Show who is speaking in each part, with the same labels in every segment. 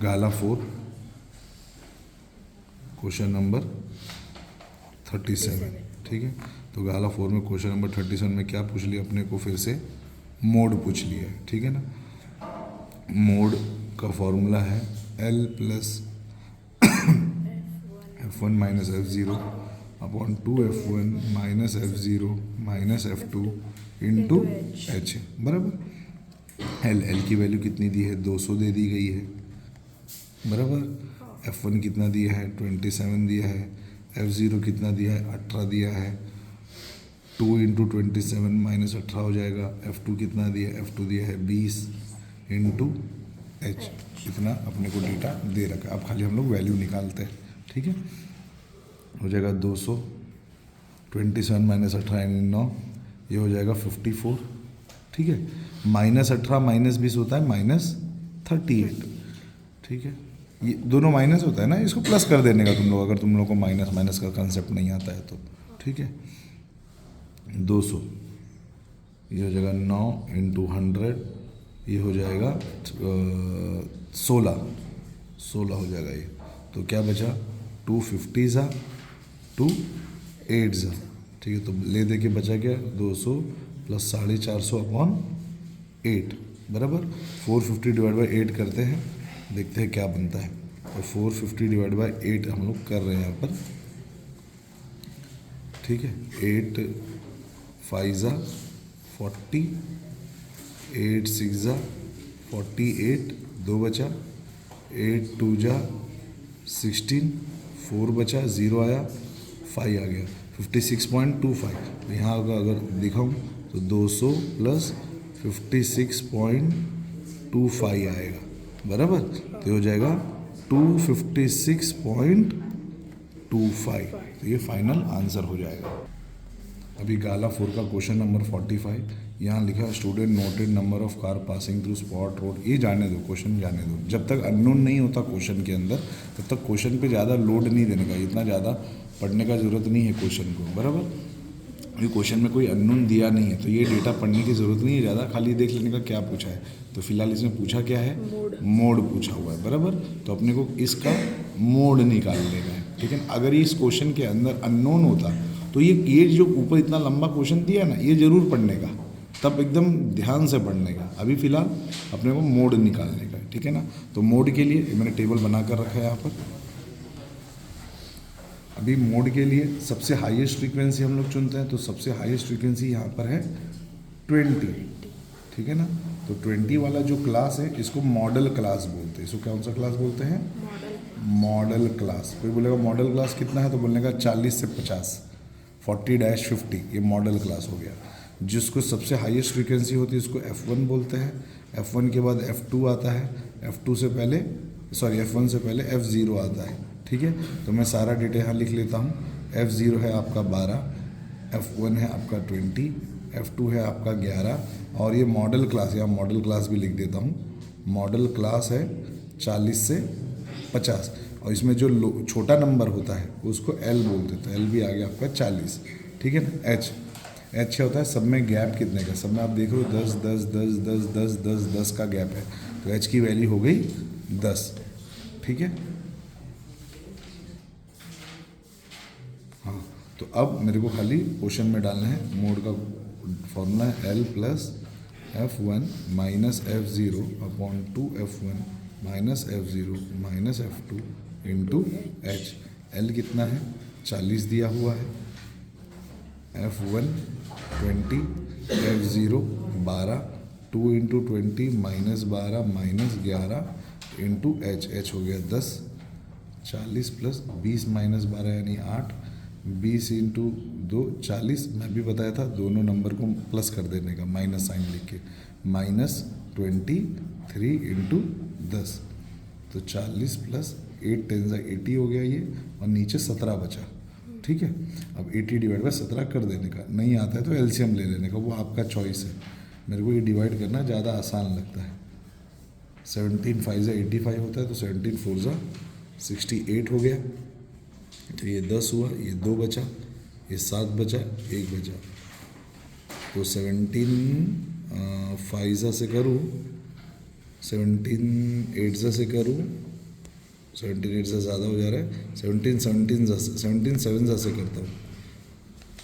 Speaker 1: गाला 4 question number 37। ठीक है, तो गाला 4 में क्वेश्चन नंबर 37 में क्या पूछ लिया अपने को, फिर से मोड पूछ लिया है। ठीक है ना, मोड का फॉर्मूला है L plus F1 minus F0 upon 2F1 minus F0 minus F2 into H, बराबर। L की वैल्यू कितनी दी है, 200 दे दी गई है, बराबर। F1 कितना दिया है, 27 दिया है। F0 कितना दिया है, 18 दिया है। 2 इंटू 27 माइनस 18 हो जाएगा। F2 कितना दिया है, F2 दिया है 20 इंटू H, इतना अपने को डेटा दे रखा है। अब खाली हम लोग वैल्यू निकालते हैं। ठीक है, हो जाएगा 200, 27 माइनस 18 9, ये हो जाएगा 54। ठीक है, माइनस 18 माइनस 20 होता है माइनस 38। ठीक है, ये दोनों माइनस होता है ना, इसको प्लस कर देने का तुम लोग, अगर तुम लोग को माइनस माइनस का कंसेप्ट नहीं आता है तो। ठीक है, 200 ये हो जाएगा 9 इंटू 100, ये हो जाएगा 16 हो जाएगा ये। तो क्या बचा, 250 ज़ा 2 8 ज़ा। ठीक है, तो ले दे के बचा क्या, 200 प्लस 450 अपॉन 8, बराबर। 450 डिवाइड बाई 8 करते हैं, देखते हैं क्या बनता है। तो 450 डिवाइड बाई 8 हम लोग कर रहे हैं यहाँ पर। ठीक है, 8 5 ज़ा 40, 8 6 ज़ा 48, 2 बचा। 8 2 ज़ा 16, 4 बचा, 0 आया, 5 आ गया, 56.25। तो यहाँ अगर दिखाऊँ तो 200 प्लस 56.25 आएगा, बराबर। तो हो जाएगा 256.25। तो ये फाइनल आंसर हो जाएगा। अभी गाला 4 का क्वेश्चन नंबर 45, यहाँ लिखा है student noted number of car passing through spot road. ये जाने दो, क्वेश्चन जाने दो। जब तक अननोन नहीं होता क्वेश्चन के अंदर, तब तक क्वेश्चन पे ज़्यादा लोड नहीं देने का, इतना ज़्यादा पढ़ने का ज़रूरत नहीं है क्वेश्चन को, बराबर। ये क्वेश्चन में कोई अननोन दिया नहीं है, तो ये डेटा पढ़ने की ज़रूरत नहीं है ज़्यादा, खाली देख लेने का क्या पूछा है। तो फिलहाल इसमें पूछा क्या है, मोड पूछा हुआ है, बराबर। तो अपने को इसका मोड निकालने का है। ठीक है, अगर ये इस क्वेश्चन के अंदर अननोन होता तो ये जो ऊपर इतना लंबा क्वेश्चन दिया ना, ये जरूर पढ़ने का, तब एकदम ध्यान से पढ़ने का। अभी फिलहाल अपने को मोड निकालने का है। ठीक है ना, तो मोड के लिए मैंने टेबल बना कर रखा है यहाँ पर। अभी मोड के लिए सबसे हाईएस्ट फ्रीक्वेंसी हम लोग चुनते हैं, तो सबसे हाईएस्ट फ्रीक्वेंसी यहाँ पर है 20। ठीक है ना, तो 20 वाला जो क्लास है इसको मॉडल क्लास बोलते हैं। इसको कौन सा क्लास बोलते हैं, मॉडल क्लास। कोई बोलेगा मॉडल क्लास कितना है, तो बोलने का 40 से 50, 40-50, ये मॉडल क्लास हो गया। जिसको सबसे हाईएस्ट फ्रीक्वेंसी होती है उसको F1 बोलते हैं। F1 के बाद F2 आता है, F1 से पहले F0 आता है। ठीक है, तो मैं सारा डेटा यहाँ लिख लेता हूँ। F0 है आपका 12, F1 है आपका 20, F2 है आपका 11, और ये मॉडल क्लास, यहाँ मॉडल क्लास भी लिख देता हूँ। मॉडल क्लास है 40 से 50, और इसमें जो छोटा नंबर होता है उसको L बोल देते हैं। L भी आ गया आपका 40। ठीक है ना, H क्या होता है, सब में गैप कितने का, सब में आप देख रहे हो 10 10 10 10 10 10 10 का गैप है, तो H की वैल्यू हो गई 10। ठीक है, हाँ, तो अब मेरे को खाली क्वेश्चन में डालना है। मोड का फॉर्मूला है L plus F1 minus F0 upon 2F1 minus F0 minus F2 into H। L कितना है, 40 दिया हुआ है, F1 20, F0 12, 2 into 20 minus 12 minus 11 into H हो गया 10। 40 प्लस 20 माइनस 12 यानी 8, 20 इंटू 2 40। मैं भी बताया था दोनों नंबर को प्लस कर देने का, माइनस साइन लिख के, माइनस 23 इंटू 10। तो 40 प्लस 8 10 80 हो गया ये, और नीचे 17 बचा। ठीक है, अब 80 डिवाइड बाई 17 कर देने का। नहीं आता है तो एलसीएम ले लेने का, वो आपका चॉइस है। मेरे को ये डिवाइड करना ज़्यादा आसान लगता है। 17 5 85 होता है, तो 17 4 68 हो गया। तो ये 10 हुआ, ये 2 बचा, ये 7 बचा, 1 बचा। तो 17 5 से करूँ, 17 8 से करूँ, 17 8 से ज़्यादा हो जा रहा है, 17 7 से करता हूँ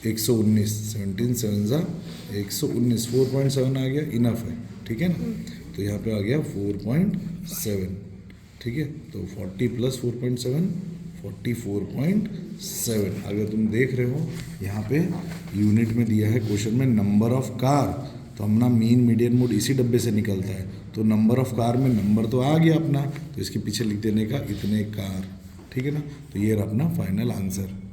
Speaker 1: 119, 17 7 119, 4.7 आ गया, इनफ है, ठीक है ना। तो यहाँ पे आ गया 4.7, ठीक है। तो 40 प्लस 4.7 44.7। अगर तुम देख रहे हो यहाँ पे यूनिट में दिया है क्वेश्चन में नंबर ऑफ कार, तो अपना मीन मीडियन मोड इसी डब्बे से निकलता है। तो नंबर ऑफ कार में नंबर तो आ गया अपना, तो इसके पीछे लिख देने का इतने कार, ठीक है ना। तो ये रहा अपना फाइनल आंसर।